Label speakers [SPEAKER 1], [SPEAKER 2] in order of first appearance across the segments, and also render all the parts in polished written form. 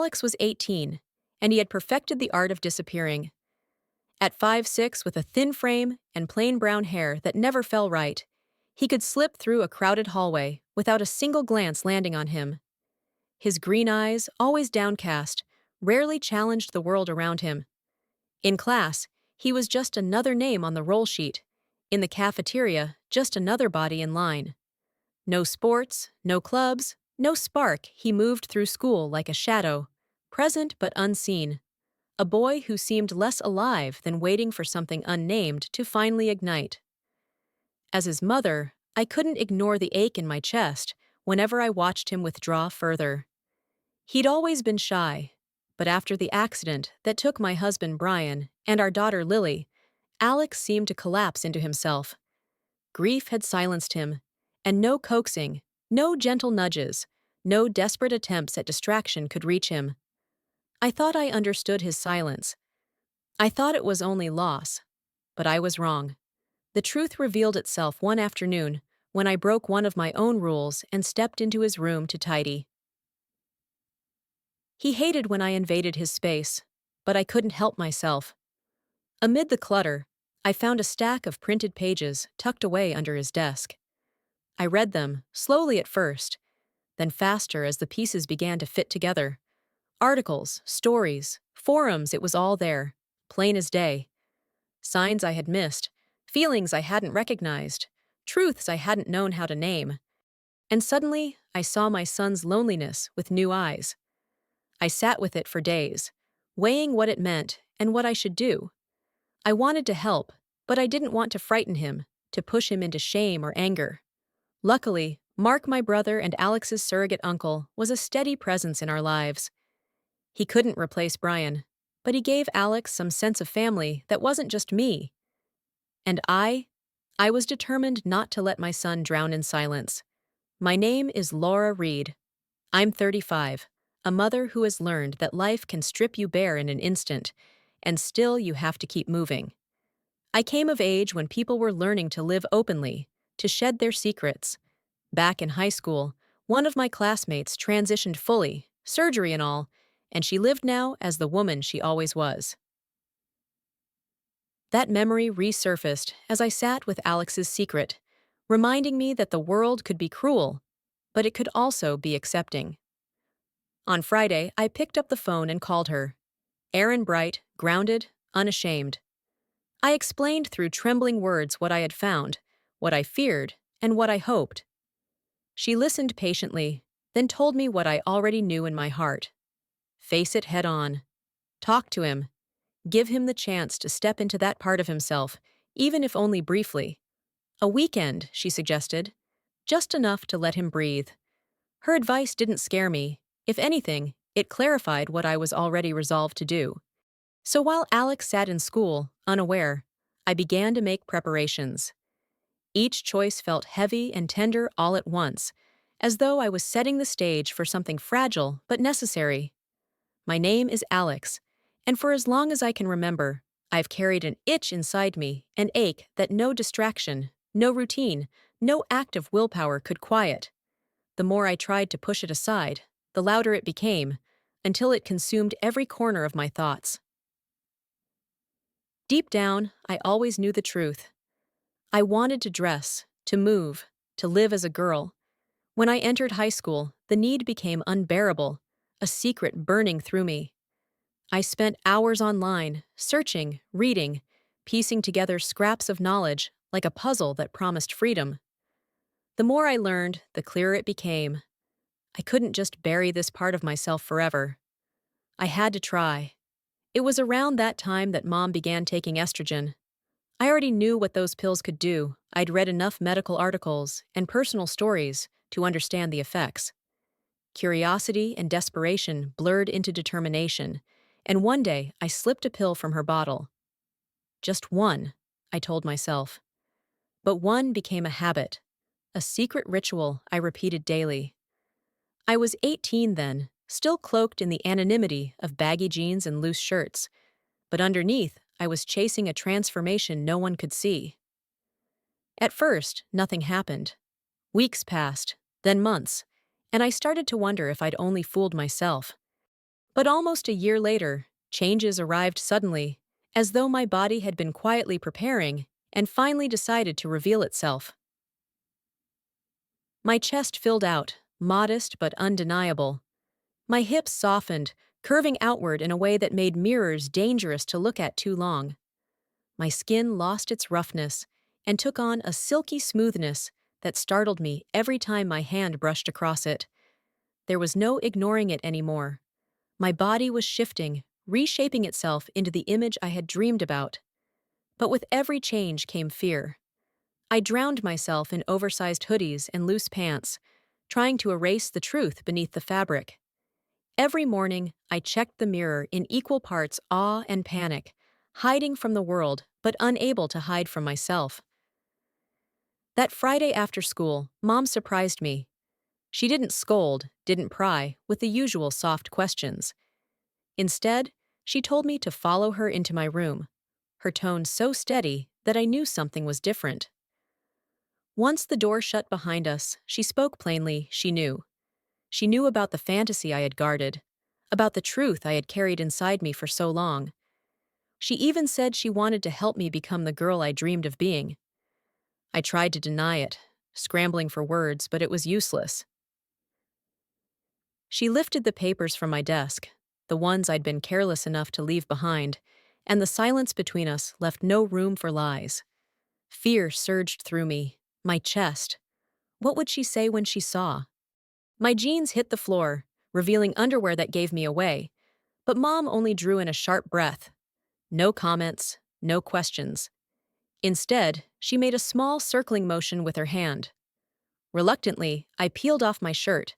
[SPEAKER 1] Alex was 18, and he had perfected the art of disappearing. At 5'6", with a thin frame and plain brown hair that never fell right, he could slip through a crowded hallway without a single glance landing on him. His green eyes, always downcast, rarely challenged the world around him. In class, he was just another name on the roll sheet. In the cafeteria, just another body in line. No sports, no clubs, no spark. He moved through school like a shadow, present but unseen. A boy who seemed less alive than waiting for something unnamed to finally ignite. As his mother, I couldn't ignore the ache in my chest whenever I watched him withdraw further. He'd always been shy, but after the accident that took my husband Brian and our daughter Lily, Alex seemed to collapse into himself. Grief had silenced him, and no coaxing, no gentle nudges, no desperate attempts at distraction could reach him. I thought I understood his silence. I thought it was only loss, but I was wrong. The truth revealed itself one afternoon when I broke one of my own rules and stepped into his room to tidy. He hated when I invaded his space, but I couldn't help myself. Amid the clutter, I found a stack of printed pages tucked away under his desk. I read them, slowly at first, then faster as the pieces began to fit together. Articles, stories, forums, it was all there, plain as day. Signs I had missed, feelings I hadn't recognized, truths I hadn't known how to name. And suddenly, I saw my son's loneliness with new eyes. I sat with it for days, weighing what it meant and what I should do. I wanted to help, but I didn't want to frighten him, to push him into shame or anger. Luckily, Mark, my brother and Alex's surrogate uncle, was a steady presence in our lives. He couldn't replace Brian, but he gave Alex some sense of family that wasn't just me. And I was determined not to let my son drown in silence. My name is Laura Reed. I'm 35, a mother who has learned that life can strip you bare in an instant, and still you have to keep moving. I came of age when people were learning to live openly, to shed their secrets. Back in high school, one of my classmates transitioned fully, surgery and all, and she lived now as the woman she always was. That memory resurfaced as I sat with Alex's secret, reminding me that the world could be cruel, but it could also be accepting. On Friday, I picked up the phone and called her. Erin bright, grounded, unashamed. I explained through trembling words what I had found, what I feared, and what I hoped. She listened patiently, then told me what I already knew in my heart. Face it head on. Talk to him. Give him the chance to step into that part of himself, even if only briefly. A weekend, she suggested. Just enough to let him breathe. Her advice didn't scare me. If anything, it clarified what I was already resolved to do. So while Alex sat in school, unaware, I began to make preparations. Each choice felt heavy and tender all at once, as though I was setting the stage for something fragile but necessary. My name is Alex, and for as long as I can remember, I've carried an itch inside me, an ache that no distraction, no routine, no act of willpower could quiet. The more I tried to push it aside, the louder it became, until it consumed every corner of my thoughts. Deep down, I always knew the truth. I wanted to dress, to move, to live as a girl. When I entered high school, the need became unbearable, a secret burning through me. I spent hours online, searching, reading, piecing together scraps of knowledge like a puzzle that promised freedom. The more I learned, the clearer it became. I couldn't just bury this part of myself forever. I had to try. It was around that time that Mom began taking estrogen. I already knew what those pills could do. I'd read enough medical articles and personal stories to understand the effects. Curiosity and desperation blurred into determination, and one day I slipped a pill from her bottle. Just one, I told myself. But one became a habit, a secret ritual I repeated daily. I was 18 then, still cloaked in the anonymity of baggy jeans and loose shirts, but underneath I was chasing a transformation no one could see. At first, nothing happened. Weeks passed, then months, and I started to wonder if I'd only fooled myself. But almost a year later, changes arrived suddenly, as though my body had been quietly preparing and finally decided to reveal itself. My chest filled out, modest but undeniable. My hips softened, curving outward in a way that made mirrors dangerous to look at too long. My skin lost its roughness and took on a silky smoothness that startled me every time my hand brushed across it. There was no ignoring it anymore. My body was shifting, reshaping itself into the image I had dreamed about. But with every change came fear. I drowned myself in oversized hoodies and loose pants, trying to erase the truth beneath the fabric. Every morning, I checked the mirror in equal parts awe and panic, hiding from the world but unable to hide from myself. That Friday after school, Mom surprised me. She didn't scold, didn't pry, with the usual soft questions. Instead, she told me to follow her into my room, her tone so steady that I knew something was different. Once the door shut behind us, she spoke plainly. She knew. She knew about the fantasy I had guarded, about the truth I had carried inside me for so long. She even said she wanted to help me become the girl I dreamed of being. I tried to deny it, scrambling for words, but it was useless. She lifted the papers from my desk, the ones I'd been careless enough to leave behind, and the silence between us left no room for lies. Fear surged through me, my chest. What would she say when she saw? My jeans hit the floor, revealing underwear that gave me away, but Mom only drew in a sharp breath. No comments, no questions. Instead, she made a small circling motion with her hand. Reluctantly, I peeled off my shirt.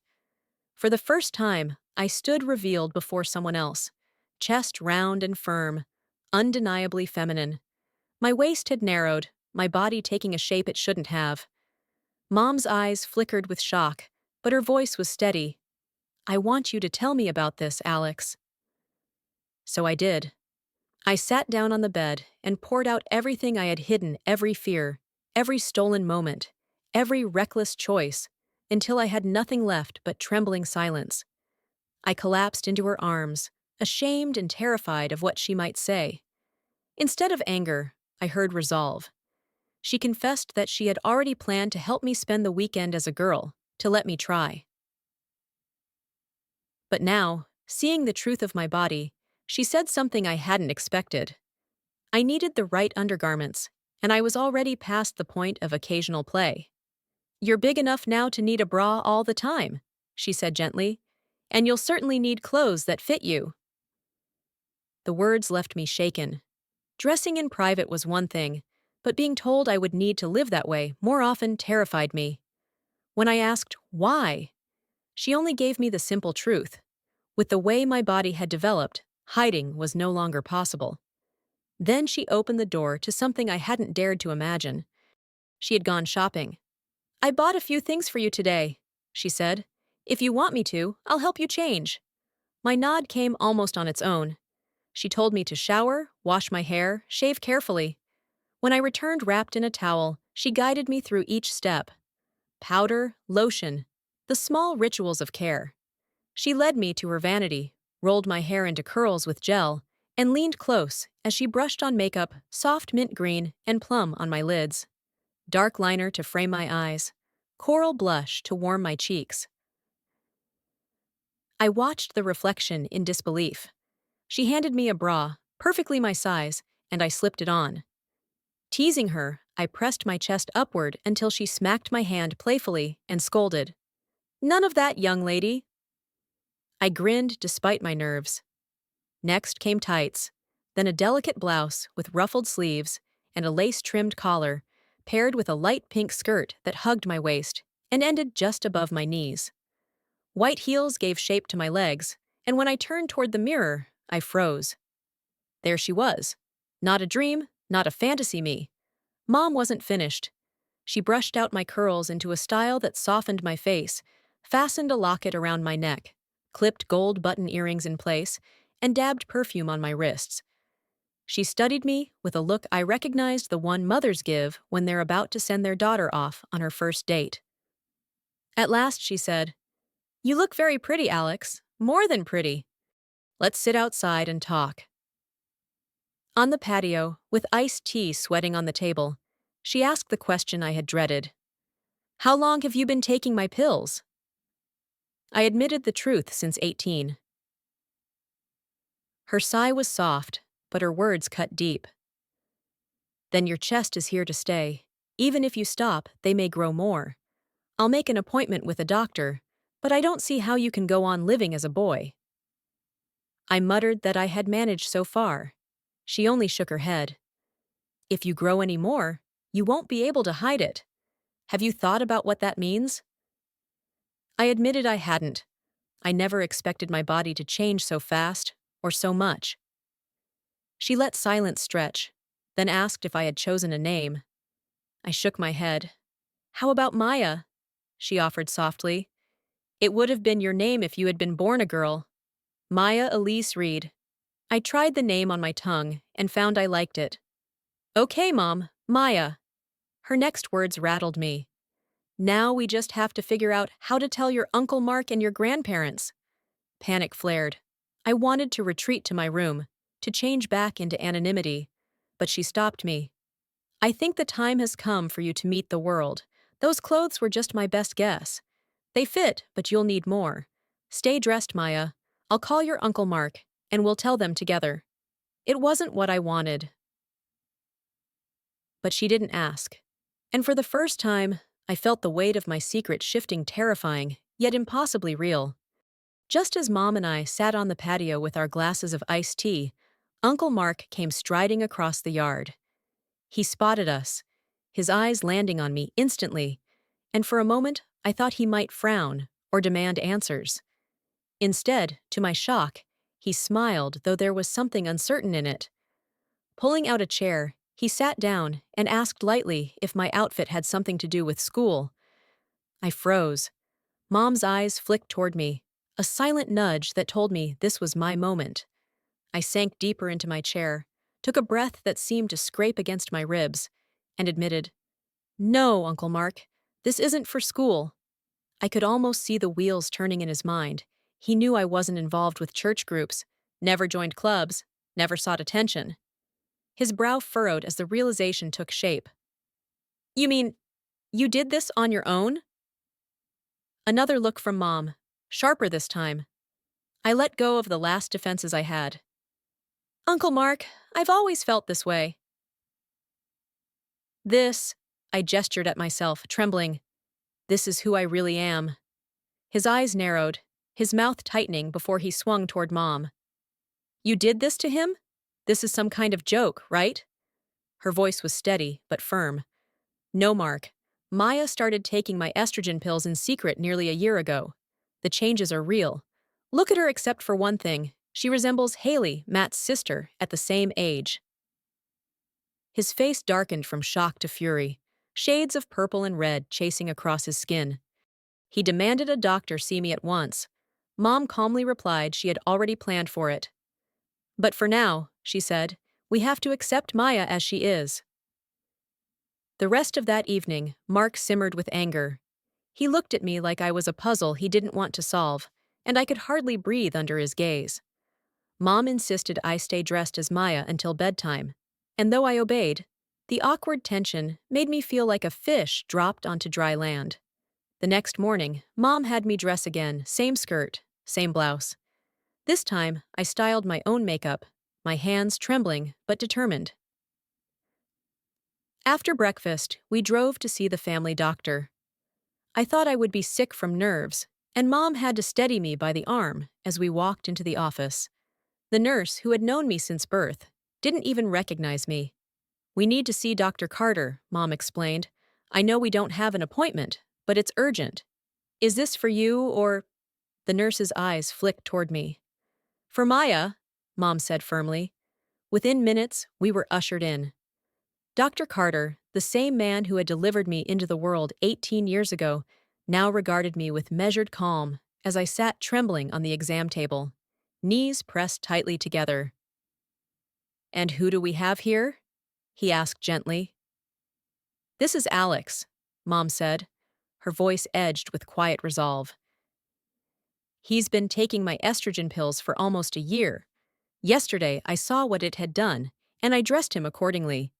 [SPEAKER 1] For the first time, I stood revealed before someone else, chest round and firm, undeniably feminine. My waist had narrowed, my body taking a shape it shouldn't have. Mom's eyes flickered with shock, but her voice was steady. "I want you to tell me about this, Alex." So I did. I sat down on the bed and poured out everything I had hidden, every fear, every stolen moment, every reckless choice, until I had nothing left but trembling silence. I collapsed into her arms, ashamed and terrified of what she might say. Instead of anger, I heard resolve. She confessed that she had already planned to help me spend the weekend as a girl, to let me try. But now, seeing the truth of my body, she said something I hadn't expected. I needed the right undergarments, and I was already past the point of occasional play. "You're big enough now to need a bra all the time," she said gently, "and you'll certainly need clothes that fit you." The words left me shaken. Dressing in private was one thing, but being told I would need to live that way more often terrified me. When I asked why, she only gave me the simple truth. With the way my body had developed, hiding was no longer possible. Then she opened the door to something I hadn't dared to imagine. She had gone shopping. "I bought a few things for you today," she said. "If you want me to, I'll help you change." My nod came almost on its own. She told me to shower, wash my hair, shave carefully. When I returned wrapped in a towel, she guided me through each step. Powder, lotion, the small rituals of care. She led me to her vanity, rolled my hair into curls with gel, and leaned close as she brushed on makeup, soft mint green and plum on my lids, dark liner to frame my eyes, coral blush to warm my cheeks. I watched the reflection in disbelief. She handed me a bra, perfectly my size, and I slipped it on. Teasing her, I pressed my chest upward until she smacked my hand playfully and scolded. "None of that, young lady." I grinned despite my nerves. Next came tights, then a delicate blouse with ruffled sleeves and a lace-trimmed collar, paired with a light pink skirt that hugged my waist and ended just above my knees. White heels gave shape to my legs, and when I turned toward the mirror, I froze. There she was. Not a dream, not a fantasy me. Mom wasn't finished. She brushed out my curls into a style that softened my face, fastened a locket around my neck, clipped gold button earrings in place, and dabbed perfume on my wrists. She studied me with a look I recognized, the one mothers give when they're about to send their daughter off on her first date. At last she said, "You look very pretty, Alex. More than pretty." Let's sit outside and talk. On the patio, with iced tea sweating on the table, she asked the question I had dreaded. How long have you been taking my pills? I admitted the truth since 18. Her sigh was soft, but her words cut deep. Then your chest is here to stay. Even if you stop, they may grow more. I'll make an appointment with a doctor, but I don't see how you can go on living as a boy. I muttered that I had managed so far. She only shook her head. If you grow any more, you won't be able to hide it. Have you thought about what that means? I admitted I hadn't. I never expected my body to change so fast, or so much. She let silence stretch, then asked if I had chosen a name. I shook my head. How about Maya? She offered softly. It would have been your name if you had been born a girl. Maya Elise Reed. I tried the name on my tongue and found I liked it. Okay, Mom, Maya. Her next words rattled me. Now we just have to figure out how to tell your Uncle Mark and your grandparents. Panic flared. I wanted to retreat to my room, to change back into anonymity, but she stopped me. I think the time has come for you to meet the world. Those clothes were just my best guess. They fit, but you'll need more. Stay dressed, Maya. I'll call your Uncle Mark, and we'll tell them together. It wasn't what I wanted. But she didn't ask. And for the first time, I felt the weight of my secret shifting terrifying, yet impossibly real. Just as Mom and I sat on the patio with our glasses of iced tea, Uncle Mark came striding across the yard. He spotted us, his eyes landing on me instantly, and for a moment I thought he might frown or demand answers. Instead, to my shock, he smiled, though there was something uncertain in it. Pulling out a chair, he sat down and asked lightly if my outfit had something to do with school. I froze. Mom's eyes flicked toward me, a silent nudge that told me this was my moment. I sank deeper into my chair, took a breath that seemed to scrape against my ribs, and admitted, No, Uncle Mark, this isn't for school. I could almost see the wheels turning in his mind. He knew I wasn't involved with church groups, never joined clubs, never sought attention. His brow furrowed as the realization took shape. You mean, you did this on your own? Another look from Mom, sharper this time. I let go of the last defenses I had. Uncle Mark, I've always felt this way. I gestured at myself, trembling. This is who I really am. His eyes narrowed, his mouth tightening before he swung toward Mom. You did this to him? This is some kind of joke, right? Her voice was steady, but firm. No, Mark. Maya started taking my estrogen pills in secret nearly a year ago. The changes are real. Look at her except for one thing. She resembles Haley, Matt's sister, at the same age. His face darkened from shock to fury, shades of purple and red chasing across his skin. He demanded a doctor see me at once. Mom calmly replied she had already planned for it. But for now, she said, we have to accept Maya as she is. The rest of that evening, Mark simmered with anger. He looked at me like I was a puzzle he didn't want to solve, and I could hardly breathe under his gaze. Mom insisted I stay dressed as Maya until bedtime, and though I obeyed, the awkward tension made me feel like a fish dropped onto dry land. The next morning, Mom had me dress again, same skirt, same blouse. This time, I styled my own makeup, my hands trembling but determined. After breakfast, we drove to see the family doctor. I thought I would be sick from nerves, and Mom had to steady me by the arm as we walked into the office. The nurse, who had known me since birth, didn't even recognize me. We need to see Dr. Carter, Mom explained. I know we don't have an appointment, but it's urgent. Is this for you or... The nurse's eyes flicked toward me. For Maya, Mom said firmly. Within minutes, we were ushered in. Dr. Carter, the same man who had delivered me into the world 18 years ago, now regarded me with measured calm as I sat trembling on the exam table, knees pressed tightly together. And who do we have here? He asked gently. This is Alex, Mom said, her voice edged with quiet resolve. He's been taking my estrogen pills for almost a year. Yesterday, I saw what it had done, and I dressed him accordingly.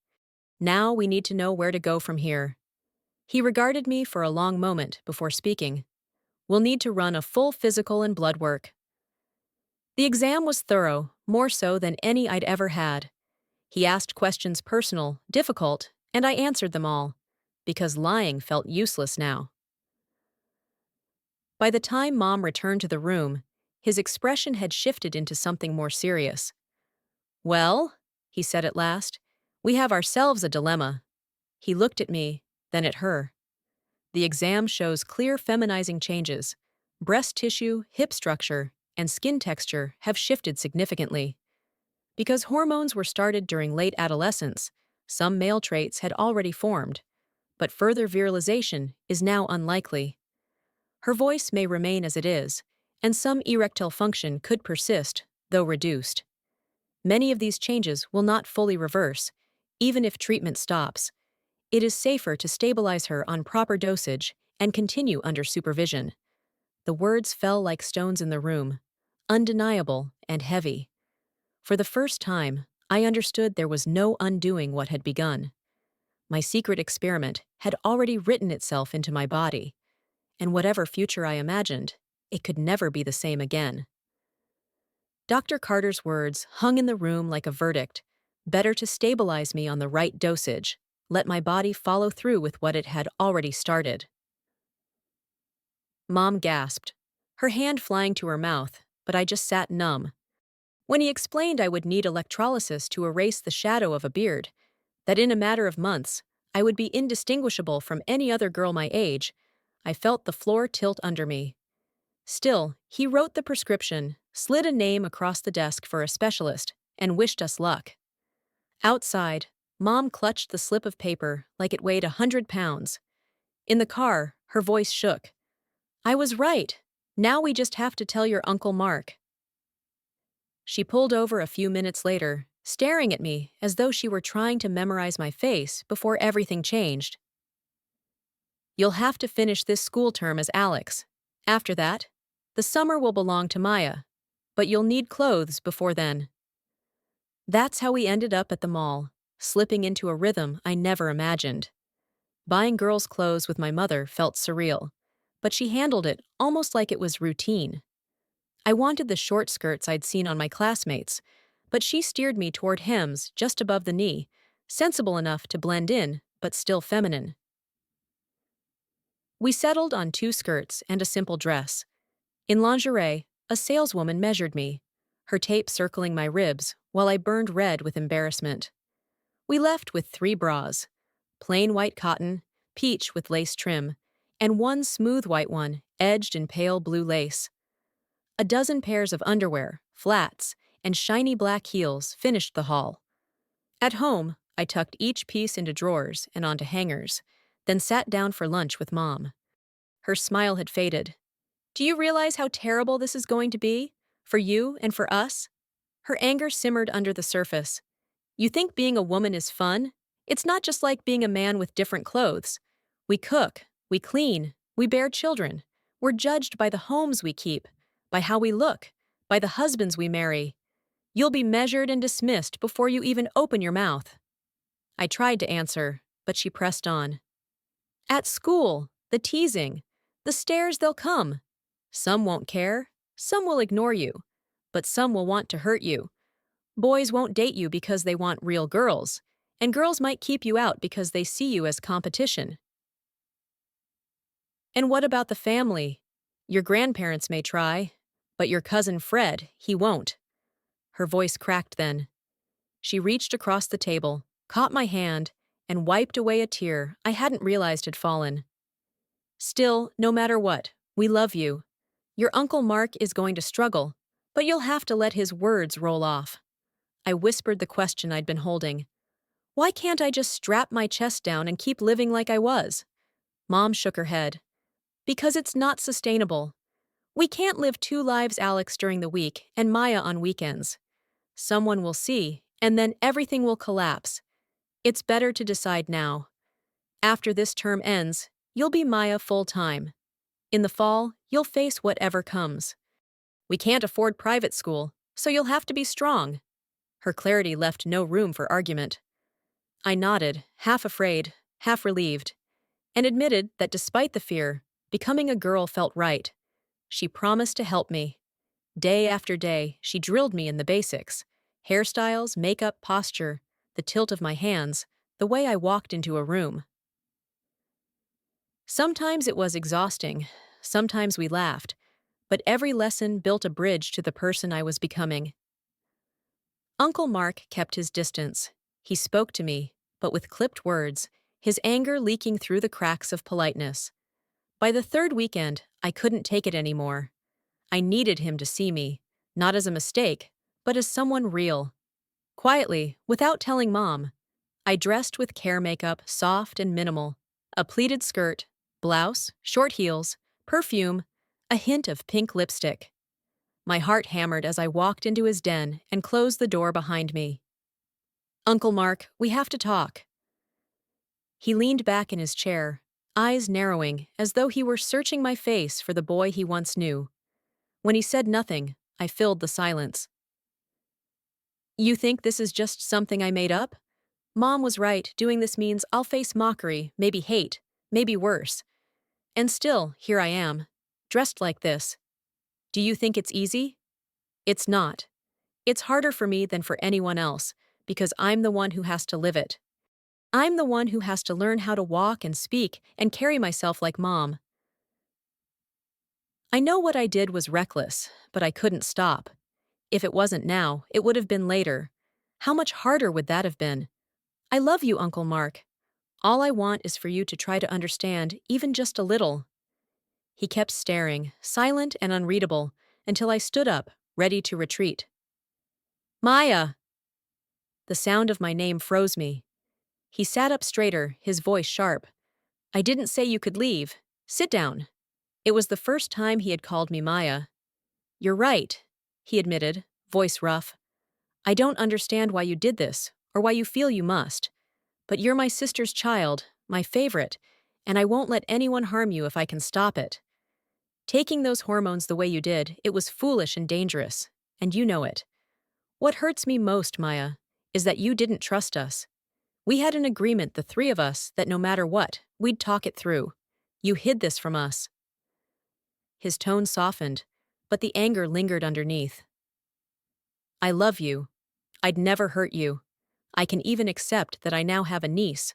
[SPEAKER 1] Now we need to know where to go from here. He regarded me for a long moment before speaking. We'll need to run a full physical and blood work. The exam was thorough, more so than any I'd ever had. He asked questions personal, difficult, and I answered them all, because lying felt useless now. By the time Mom returned to the room, his expression had shifted into something more serious. "Well," he said at last, "we have ourselves a dilemma." He looked at me, then at her. The exam shows clear feminizing changes. Breast tissue, hip structure, and skin texture have shifted significantly. Because hormones were started during late adolescence, some male traits had already formed, but further virilization is now unlikely. Her voice may remain as it is, and some erectile function could persist, though reduced. Many of these changes will not fully reverse, even if treatment stops. It is safer to stabilize her on proper dosage and continue under supervision. The words fell like stones in the room, undeniable and heavy. For the first time, I understood there was no undoing what had begun. My secret experiment had already written itself into my body, and whatever future I imagined, it could never be the same again. Dr. Carter's words hung in the room like a verdict: better to stabilize me on the right dosage, let my body follow through with what it had already started. Mom gasped, her hand flying to her mouth, but I just sat numb. When he explained I would need electrolysis to erase the shadow of a beard, that in a matter of months, I would be indistinguishable from any other girl my age, I felt the floor tilt under me. Still, he wrote the prescription, slid a name across the desk for a specialist, and wished us luck. Outside, Mom clutched the slip of paper like it weighed 100 pounds. In the car, her voice shook. "I was right. Now we just have to tell your Uncle Mark." She pulled over a few minutes later, staring at me as though she were trying to memorize my face before everything changed. "You'll have to finish this school term as Alex. After that, the summer will belong to Maya, but you'll need clothes before then." That's how we ended up at the mall, slipping into a rhythm I never imagined. Buying girls' clothes with my mother felt surreal, but she handled it almost like it was routine. I wanted the short skirts I'd seen on my classmates, but she steered me toward hems just above the knee, sensible enough to blend in, but still feminine. We settled on 2 skirts and a simple dress. In lingerie, a saleswoman measured me, her tape circling my ribs while I burned red with embarrassment. We left with 3 bras: plain white cotton, peach with lace trim, and one smooth white one edged in pale blue lace. A dozen pairs of underwear, flats, and shiny black heels finished the haul. At home, I tucked each piece into drawers and onto hangers, then sat down for lunch with Mom. Her smile had faded. "Do you realize how terrible this is going to be? For you and for us?" Her anger simmered under the surface. "You think being a woman is fun? It's not just like being a man with different clothes. We cook, we clean, we bear children. We're judged by the homes we keep, by how we look, by the husbands we marry. You'll be measured and dismissed before you even open your mouth." I tried to answer, but she pressed on. "At school, the teasing, the stares they'll come. Some won't care, some will ignore you, but some will want to hurt you. Boys won't date you because they want real girls, and girls might keep you out because they see you as competition. And what about the family? Your grandparents may try, but your cousin Fred, he won't." Her voice cracked then. She reached across the table, caught my hand, and wiped away a tear I hadn't realized had fallen. "Still, no matter what, we love you. Your Uncle Mark is going to struggle, but you'll have to let his words roll off." I whispered the question I'd been holding. "Why can't I just strap my chest down and keep living like I was?" Mom shook her head. "Because it's not sustainable. We can't live 2 lives, Alex, during the week and Maya on weekends. Someone will see, and then everything will collapse. It's better to decide now. After this term ends, you'll be Maya full-time. In the fall, you'll face whatever comes. We can't afford private school, so you'll have to be strong. Her clarity left no room for argument. I nodded, half afraid, half relieved, and admitted that despite the fear, becoming a girl felt right. She promised to help me. Day after day, she drilled me in the basics: hairstyles, makeup, posture, the tilt of my hands, the way I walked into a room. Sometimes it was exhausting, sometimes we laughed, but every lesson built a bridge to the person I was becoming. Uncle Mark kept his distance. He spoke to me, but with clipped words, his anger leaking through the cracks of politeness. By the third weekend, I couldn't take it anymore. I needed him to see me, not as a mistake, but as someone real. Quietly, without telling Mom, I dressed with care makeup, soft and minimal, a pleated skirt, blouse, short heels, perfume, a hint of pink lipstick. My heart hammered as I walked into his den and closed the door behind me. Uncle Mark, we have to talk. He leaned back in his chair, eyes narrowing as though he were searching my face for the boy he once knew. When he said nothing, I filled the silence. You think this is just something I made up? Mom was right, doing this means I'll face mockery, maybe hate, maybe worse. And still, here I am, dressed like this. Do you think it's easy? It's not. It's harder for me than for anyone else, because I'm the one who has to live it. I'm the one who has to learn how to walk and speak and carry myself like Mom. I know what I did was reckless, but I couldn't stop. If it wasn't now, it would have been later. How much harder would that have been? I love you, Uncle Mark. All I want is for you to try to understand, even just a little. He kept staring, silent and unreadable, until I stood up, ready to retreat. Maya! The sound of my name froze me. He sat up straighter, his voice sharp. I didn't say you could leave. Sit down. It was the first time he had called me Maya. You're right, he admitted, voice rough. I don't understand why you did this, or why you feel you must. But you're my sister's child, my favorite, and I won't let anyone harm you if I can stop it. Taking those hormones the way you did, it was foolish and dangerous, and you know it. What hurts me most, Maya, is that you didn't trust us. We had an agreement, the three of us, that no matter what, we'd talk it through. You hid this from us. His tone softened, but the anger lingered underneath. I love you. I'd never hurt you. I can even accept that I now have a niece.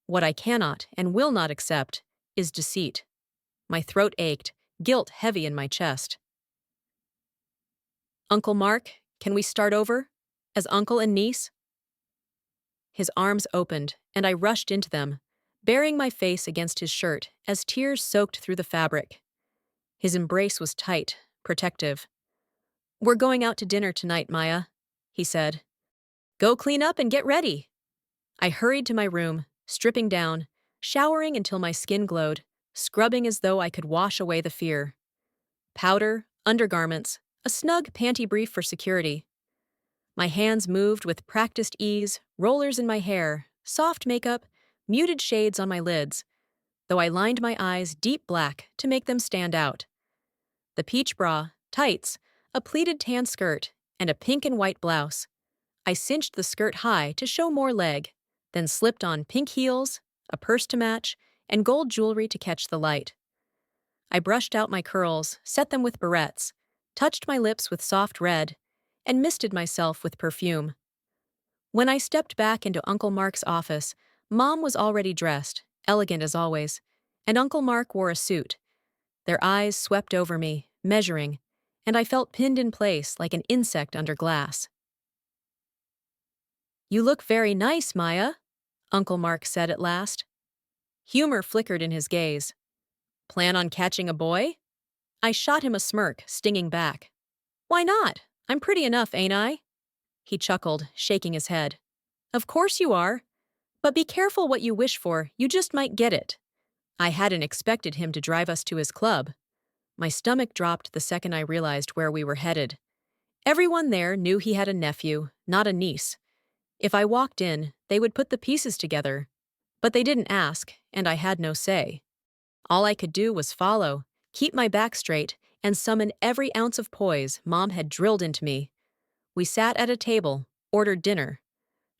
[SPEAKER 1] What I cannot and will not accept is deceit. My throat ached, guilt heavy in my chest. Uncle Mark, can we start over? As uncle and niece? His arms opened, and I rushed into them, burying my face against his shirt as tears soaked through the fabric. His embrace was tight, protective. We're going out to dinner tonight, Maya, he said. Go clean up and get ready. I hurried to my room, stripping down, showering until my skin glowed, scrubbing as though I could wash away the fear. Powder, undergarments, a snug panty brief for security. My hands moved with practiced ease, rollers in my hair, soft makeup, muted shades on my lids, though I lined my eyes deep black to make them stand out. The peach bra, tights, a pleated tan skirt, and a pink and white blouse. I cinched the skirt high to show more leg, then slipped on pink heels, a purse to match, and gold jewelry to catch the light. I brushed out my curls, set them with barrettes, touched my lips with soft red, and misted myself with perfume. When I stepped back into Uncle Mark's office, Mom was already dressed, elegant as always, and Uncle Mark wore a suit. Their eyes swept over me, measuring, and I felt pinned in place like an insect under glass. You look very nice, Maya, Uncle Mark said at last. Humor flickered in his gaze. Plan on catching a boy? I shot him a smirk, stinging back. Why not? I'm pretty enough, ain't I? He chuckled, shaking his head. Of course you are. But be careful what you wish for, you just might get it. I hadn't expected him to drive us to his club. My stomach dropped the second I realized where we were headed. Everyone there knew he had a nephew, not a niece. If I walked in, they would put the pieces together. But they didn't ask, and I had no say. All I could do was follow, keep my back straight, and summon every ounce of poise Mom had drilled into me. We sat at a table, ordered dinner.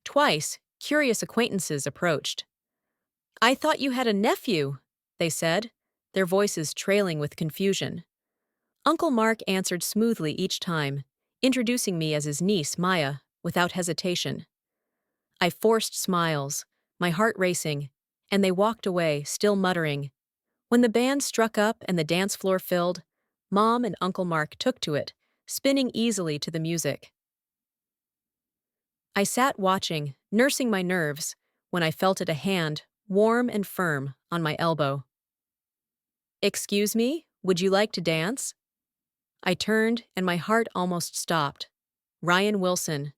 [SPEAKER 1] Twice, curious acquaintances approached. "I thought you had a nephew," they said, their voices trailing with confusion. Uncle Mark answered smoothly each time, introducing me as his niece, Maya, without hesitation. I forced smiles, my heart racing, and they walked away, still muttering. When the band struck up and the dance floor filled, Mom and Uncle Mark took to it, spinning easily to the music. I sat watching, nursing my nerves, when I felt a hand, warm and firm, on my elbow. "Excuse me, would you like to dance?" I turned, and my heart almost stopped. Ryan Wilson.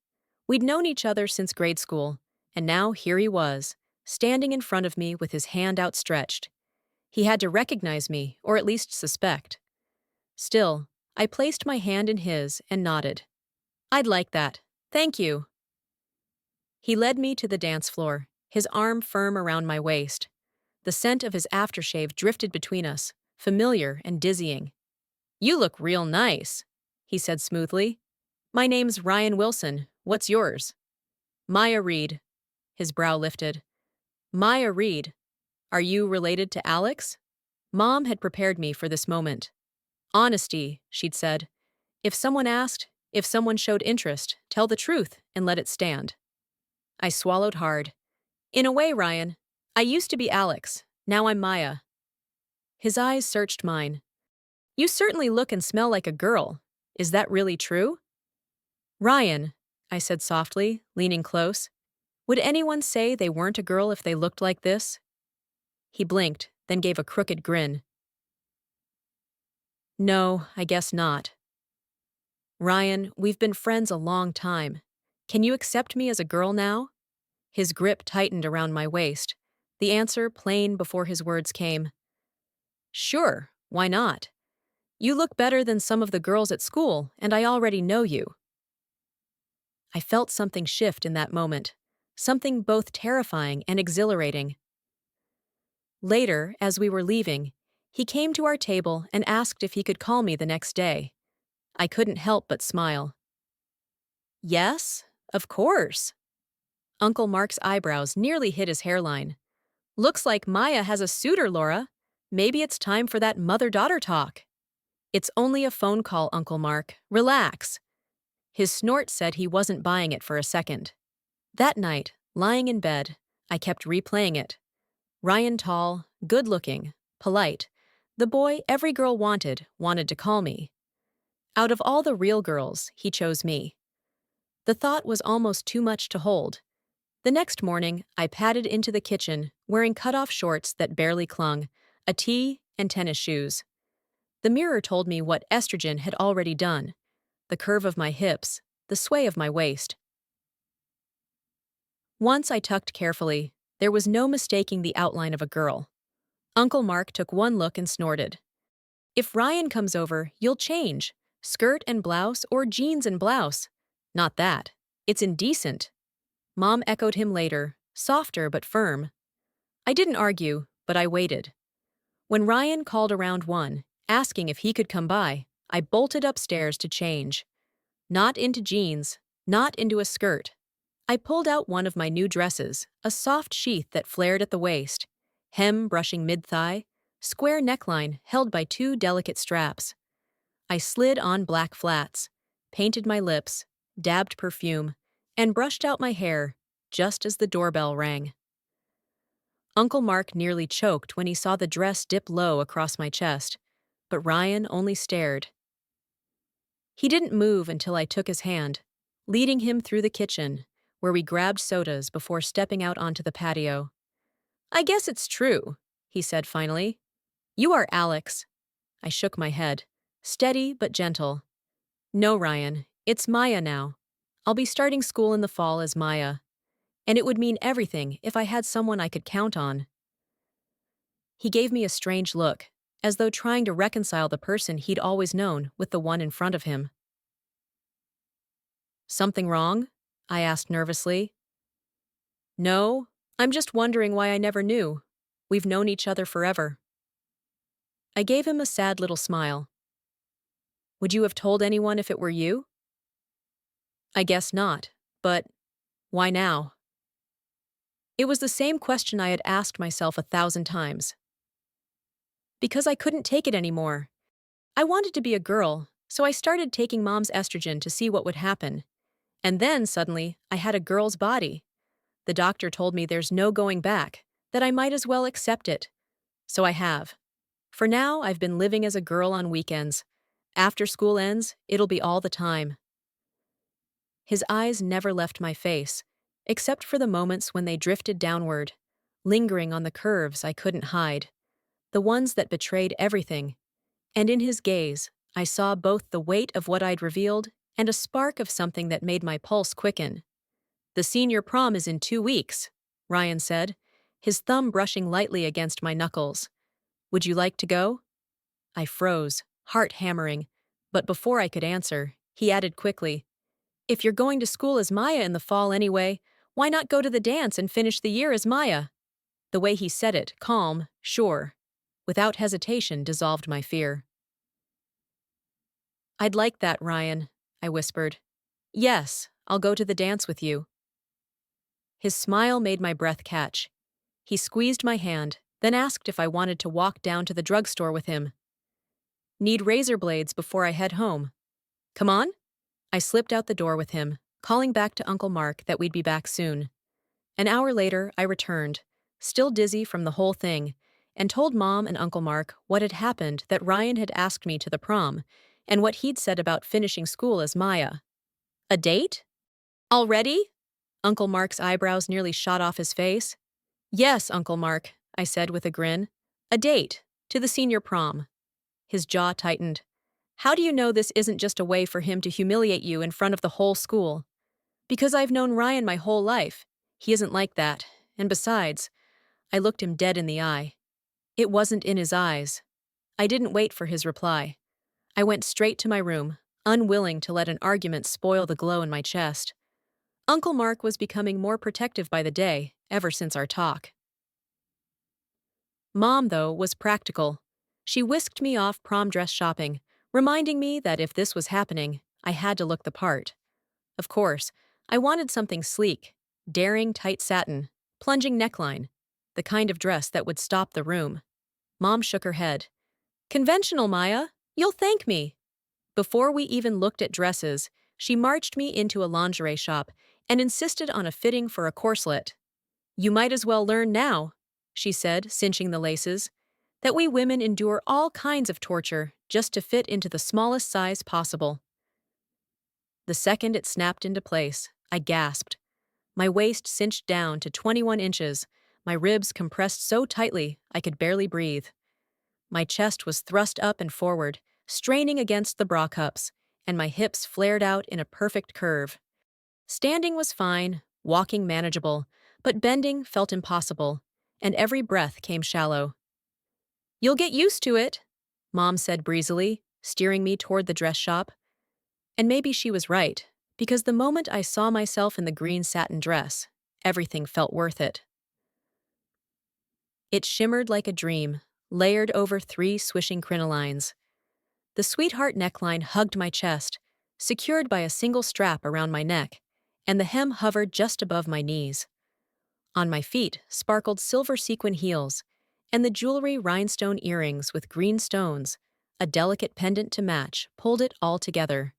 [SPEAKER 1] We'd known each other since grade school, and now here he was, standing in front of me with his hand outstretched. He had to recognize me, or at least suspect. Still, I placed my hand in his and nodded. "I'd like that. Thank you." He led me to the dance floor, his arm firm around my waist. The scent of his aftershave drifted between us, familiar and dizzying. "You look real nice," he said smoothly. "My name's Ryan Wilson. What's yours?" "Maya Reed." His brow lifted. "Maya Reed. Are you related to Alex?" Mom had prepared me for this moment. "Honesty," she'd said. "If someone asked, if someone showed interest, tell the truth and let it stand." I swallowed hard. "In a way, Ryan. I used to be Alex. Now I'm Maya." His eyes searched mine. "You certainly look and smell like a girl. Is that really true?" "Ryan," I said softly, leaning close. "Would anyone say they weren't a girl if they looked like this?" He blinked, then gave a crooked grin. "No, I guess not." "Ryan, we've been friends a long time. Can you accept me as a girl now?" His grip tightened around my waist, the answer plain before his words came. "Sure, why not? You look better than some of the girls at school, and I already know you." I felt something shift in that moment, something both terrifying and exhilarating. Later, as we were leaving, he came to our table and asked if he could call me the next day. I couldn't help but smile. "Yes, of course." Uncle Mark's eyebrows nearly hit his hairline. "Looks like Maya has a suitor, Laura. Maybe it's time for that mother-daughter talk." "It's only a phone call, Uncle Mark. Relax." His snort said he wasn't buying it for a second. That night, lying in bed, I kept replaying it. Ryan tall, good-looking, polite, the boy every girl wanted to call me. Out of all the real girls, he chose me. The thought was almost too much to hold. The next morning, I padded into the kitchen, wearing cut-off shorts that barely clung, a tee, and tennis shoes. The mirror told me what estrogen had already done: the curve of my hips, the sway of my waist. Once I tucked carefully, there was no mistaking the outline of a girl. Uncle Mark took one look and snorted. "If Ryan comes over, you'll change. Skirt and blouse or jeans and blouse. Not that. It's indecent." Mom echoed him later, softer but firm. I didn't argue, but I waited. When Ryan called around 1, asking if he could come by, I bolted upstairs to change. Not into jeans, not into a skirt. I pulled out one of my new dresses, a soft sheath that flared at the waist, hem brushing mid-thigh, square neckline held by 2 delicate straps. I slid on black flats, painted my lips, dabbed perfume, and brushed out my hair just as the doorbell rang. Uncle Mark nearly choked when he saw the dress dip low across my chest, but Ryan only stared. He didn't move until I took his hand, leading him through the kitchen, where we grabbed sodas before stepping out onto the patio. "I guess it's true," he said finally. "You are Alex." I shook my head, steady but gentle. "No, Ryan, it's Maya now. I'll be starting school in the fall as Maya. And it would mean everything if I had someone I could count on." He gave me a strange look, as though trying to reconcile the person he'd always known with the one in front of him. "Something wrong?" I asked nervously. "No, I'm just wondering why I never knew. We've known each other forever." I gave him a sad little smile. Would you have told anyone if it were you? I guess not. But why now? It was the same question I had asked myself 1,000 times. Because I couldn't take it anymore. I wanted to be a girl, so I started taking mom's estrogen to see what would happen. And then, suddenly, I had a girl's body. The doctor told me there's no going back, that I might as well accept it. So I have. For now, I've been living as a girl on weekends. After school ends, it'll be all the time. His eyes never left my face, except for the moments when they drifted downward, lingering on the curves I couldn't hide, the ones that betrayed everything. And in his gaze, I saw both the weight of what I'd revealed and a spark of something that made my pulse quicken. The senior prom is in 2 weeks, Ryan said, his thumb brushing lightly against my knuckles. Would you like to go? I froze, heart hammering, but before I could answer, he added quickly, if you're going to school as Maya in the fall anyway, why not go to the dance and finish the year as Maya? The way he said it, calm, sure, without hesitation, dissolved my fear. I'd like that, Ryan, I whispered. Yes, I'll go to the dance with you. His smile made my breath catch. He squeezed my hand, then asked if I wanted to walk down to the drugstore with him. Need razor blades before I head home. Come on? I slipped out the door with him, calling back to Uncle Mark that we'd be back soon. An hour later, I returned, still dizzy from the whole thing, and told Mom and Uncle Mark what had happened, that Ryan had asked me to the prom, and what he'd said about finishing school as Maya. A date? Already? Uncle Mark's eyebrows nearly shot off his face. Yes, Uncle Mark, I said with a grin. A date, to the senior prom. His jaw tightened. How do you know this isn't just a way for him to humiliate you in front of the whole school? Because I've known Ryan my whole life. He isn't like that, and besides, I looked him dead in the eye. It wasn't in his eyes. I didn't wait for his reply. I went straight to my room, unwilling to let an argument spoil the glow in my chest. Uncle Mark was becoming more protective by the day, ever since our talk. Mom, though, was practical. She whisked me off prom dress shopping, reminding me that if this was happening, I had to look the part. Of course, I wanted something sleek, daring tight satin, plunging neckline, the kind of dress that would stop the room. Mom shook her head. Conventional, Maya. You'll thank me. Before we even looked at dresses, she marched me into a lingerie shop and insisted on a fitting for a corselet. You might as well learn now, she said, cinching the laces, that we women endure all kinds of torture just to fit into the smallest size possible. The second it snapped into place, I gasped. My waist cinched down to 21 inches, my ribs compressed so tightly I could barely breathe. My chest was thrust up and forward, straining against the bra cups, and my hips flared out in a perfect curve. Standing was fine, walking manageable, but bending felt impossible, and every breath came shallow. You'll get used to it, Mom said breezily, steering me toward the dress shop. And maybe she was right, because the moment I saw myself in the green satin dress, everything felt worth it. It shimmered like a dream, layered over 3 swishing crinolines. The sweetheart neckline hugged my chest, secured by a single strap around my neck, and the hem hovered just above my knees. On my feet sparkled silver sequin heels, and the jewelry rhinestone earrings with green stones, a delicate pendant to match, pulled it all together.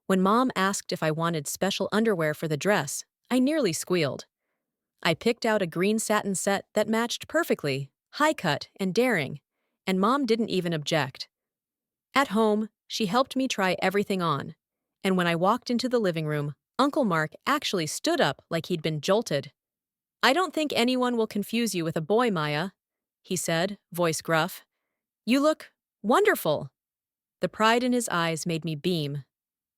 [SPEAKER 1] When Mom asked if I wanted special underwear for the dress, I nearly squealed. I picked out a green satin set that matched perfectly, high-cut and daring, and Mom didn't even object. At home, she helped me try everything on, and when I walked into the living room, Uncle Mark actually stood up like he'd been jolted. I don't think anyone will confuse you with a boy, Maya, he said, voice gruff. You look wonderful. The pride in his eyes made me beam.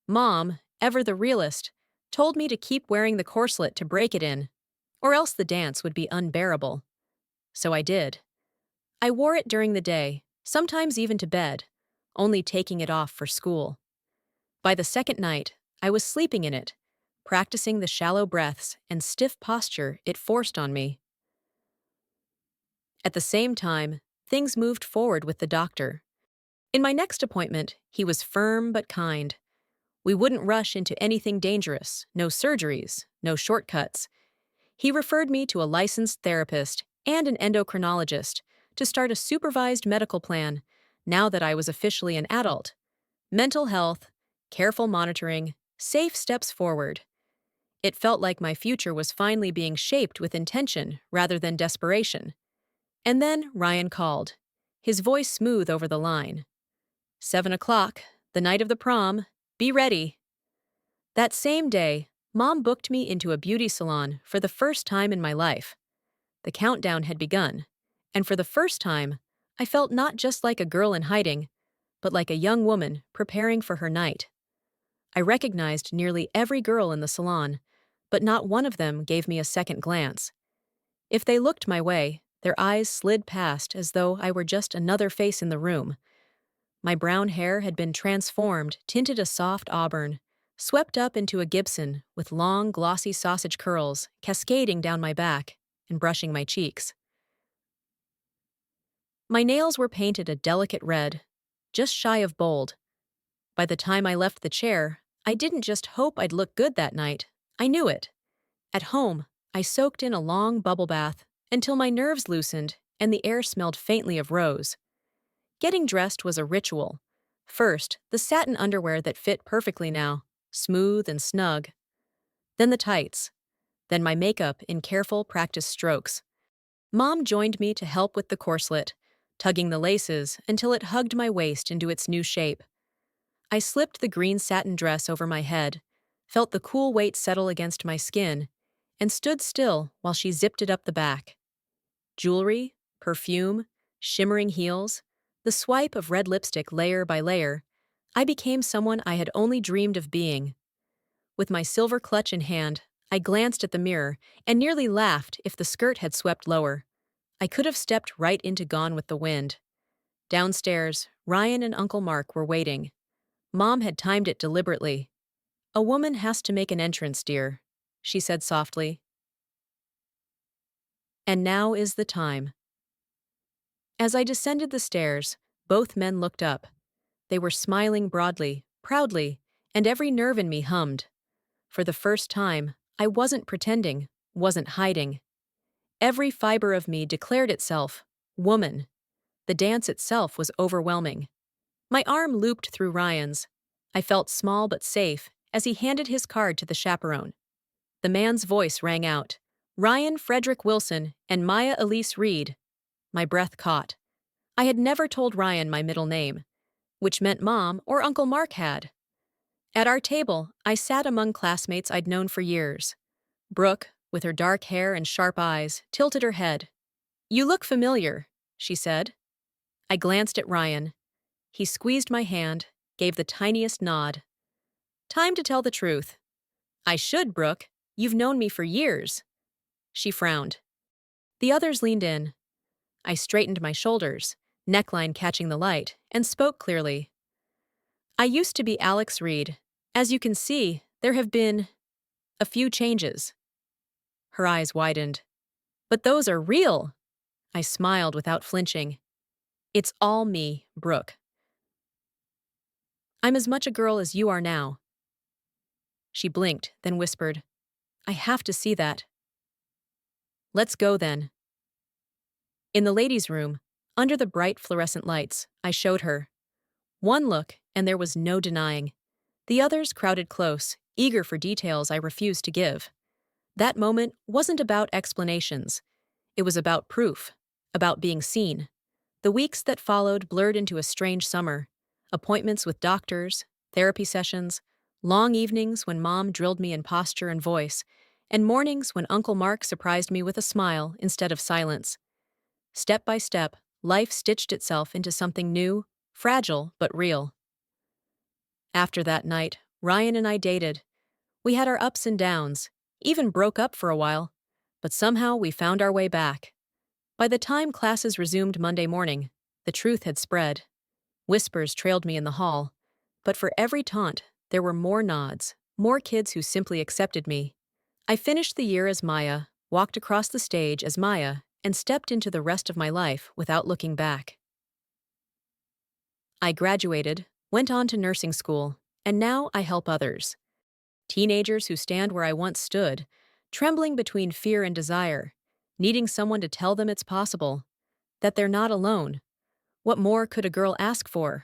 [SPEAKER 1] Mom, ever the realist, told me to keep wearing the corselet to break it in, or else the dance would be unbearable. So I did. I wore it during the day, sometimes even to bed, only taking it off for school. By the second night, I was sleeping in it, practicing the shallow breaths and stiff posture it forced on me. At the same time, things moved forward with the doctor. In my next appointment, he was firm but kind. We wouldn't rush into anything dangerous, no surgeries, no shortcuts. He referred me to a licensed therapist and an endocrinologist to start a supervised medical plan now that I was officially an adult. Mental health, careful monitoring, safe steps forward. It felt like my future was finally being shaped with intention rather than desperation. And then Ryan called, his voice smooth over the line. 7 o'clock, the night of the prom, be ready. That same day, Mom booked me into a beauty salon for the first time in my life. The countdown had begun, and for the first time, I felt not just like a girl in hiding, but like a young woman preparing for her night. I recognized nearly every girl in the salon, but not one of them gave me a second glance. If they looked my way, their eyes slid past as though I were just another face in the room. My brown hair had been transformed, tinted a soft auburn, swept up into a Gibson with long, glossy sausage curls cascading down my back and brushing my cheeks. My nails were painted a delicate red, just shy of bold. By the time I left the chair, I didn't just hope I'd look good that night. I knew it. At home, I soaked in a long bubble bath until my nerves loosened and the air smelled faintly of rose. Getting dressed was a ritual. First, the satin underwear that fit perfectly now, smooth and snug. Then the tights. Then my makeup in careful practice strokes. Mom joined me to help with the corselet, tugging the laces until it hugged my waist into its new shape. I slipped the green satin dress over my head, felt the cool weight settle against my skin, and stood still while she zipped it up the back. Jewelry, perfume, shimmering heels, the swipe of red lipstick layer by layer, I became someone I had only dreamed of being. With my silver clutch in hand, I glanced at the mirror and nearly laughed if the skirt had swept lower. I could have stepped right into Gone with the Wind. Downstairs, Ryan and Uncle Mark were waiting. Mom had timed it deliberately. "A woman has to make an entrance, dear," she said softly. "And now is the time." As I descended the stairs, both men looked up. They were smiling broadly, proudly, and every nerve in me hummed. For the first time, I wasn't pretending, wasn't hiding. Every fiber of me declared itself woman. The dance itself was overwhelming. My arm looped through Ryan's. I felt small but safe as he handed his card to the chaperone. The man's voice rang out, "Ryan Frederick Wilson and Maya Elise Reed." My breath caught. I had never told Ryan my middle name, which meant Mom or Uncle Mark had. At our table, I sat among classmates I'd known for years. Brooke, with her dark hair and sharp eyes, tilted her head. "You look familiar," she said. I glanced at Ryan. He squeezed my hand, gave the tiniest nod. "Time to tell the truth." "I should, Brooke. You've known me for years." She frowned. The others leaned in. I straightened my shoulders, neckline catching the light, and spoke clearly. "I used to be Alex Reed. As you can see, there have been a few changes." Her eyes widened. "But those are real." I smiled without flinching. "It's all me, Brooke. I'm as much a girl as you are now." She blinked, then whispered, "I have to see that." "Let's go then." In the ladies' room, under the bright fluorescent lights, I showed her. One look, and there was no denying. The others crowded close, eager for details I refused to give. That moment wasn't about explanations. It was about proof, about being seen. The weeks that followed blurred into a strange summer. Appointments with doctors, therapy sessions, long evenings when Mom drilled me in posture and voice, and mornings when Uncle Mark surprised me with a smile instead of silence. Step by step, life stitched itself into something new, fragile but real. After that night, Ryan and I dated. We had our ups and downs, even broke up for a while, but somehow we found our way back. By the time classes resumed Monday morning, the truth had spread. Whispers trailed me in the hall, but for every taunt, there were more nods, more kids who simply accepted me. I finished the year as Maya, walked across the stage as Maya, and stepped into the rest of my life without looking back. I graduated, went on to nursing school, and now I help others. Teenagers who stand where I once stood, trembling between fear and desire, needing someone to tell them it's possible, that they're not alone. What more could a girl ask for?